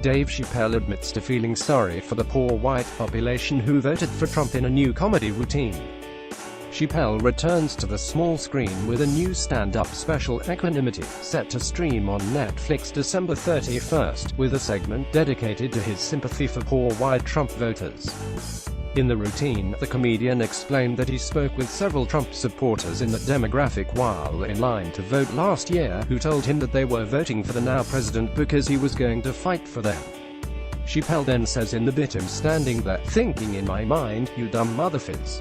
Dave Chappelle admits to feeling sorry for the poor white population who voted for Trump in a new comedy routine. Chappelle returns to the small screen with a new stand-up special, Equanimity, set to stream on Netflix December 31st, with a segment dedicated to his sympathy for poor white Trump voters. In the routine, the comedian explained that he spoke with several Trump supporters in that demographic while in line to vote last year, who told him that they were voting for the now president because he was going to fight for them. Chappelle then says in the bit, "I'm standing there, thinking in my mind, you dumb motherfuckers.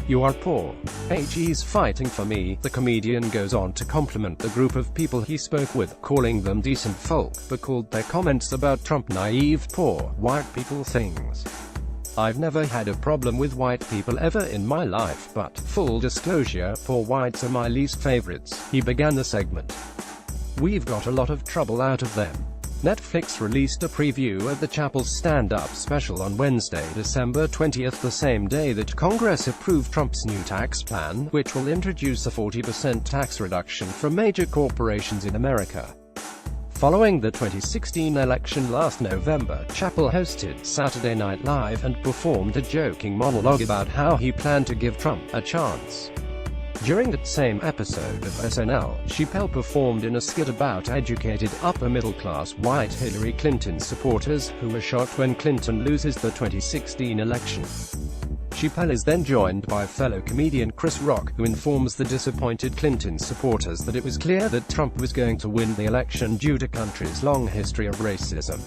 You are poor. He's fighting for me." The comedian goes on to compliment the group of people he spoke with, calling them decent folk, but called their comments about Trump naive, poor, white people things. "I've never had a problem with white people ever in my life, but, full disclosure, poor whites are my least favorites," he began the segment. "We've got a lot of trouble out of them." Netflix released a preview of the Chappelle's stand-up special on Wednesday, December 20th, the same day that Congress approved Trump's new tax plan, which will introduce a 40% tax reduction for major corporations in America. Following the 2016 election last November, Chappelle hosted Saturday Night Live and performed a joking monologue about how he planned to give Trump a chance. During that same episode of SNL, Chappelle performed in a skit about educated, upper-middle-class white Hillary Clinton supporters, who were shocked when Clinton loses the 2016 election. Chappelle is then joined by fellow comedian Chris Rock, who informs the disappointed Clinton supporters that it was clear that Trump was going to win the election due to country's long history of racism.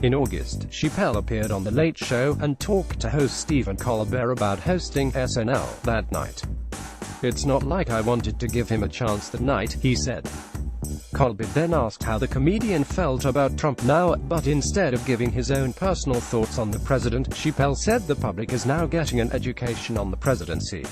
In August, Chappelle appeared on The Late Show, and talked to host Stephen Colbert about hosting SNL that night. "It's not like I wanted to give him a chance that night," he said. Colbert then asked how the comedian felt about Trump now, but instead of giving his own personal thoughts on the president, Chappelle said the public is now getting an education on the presidency.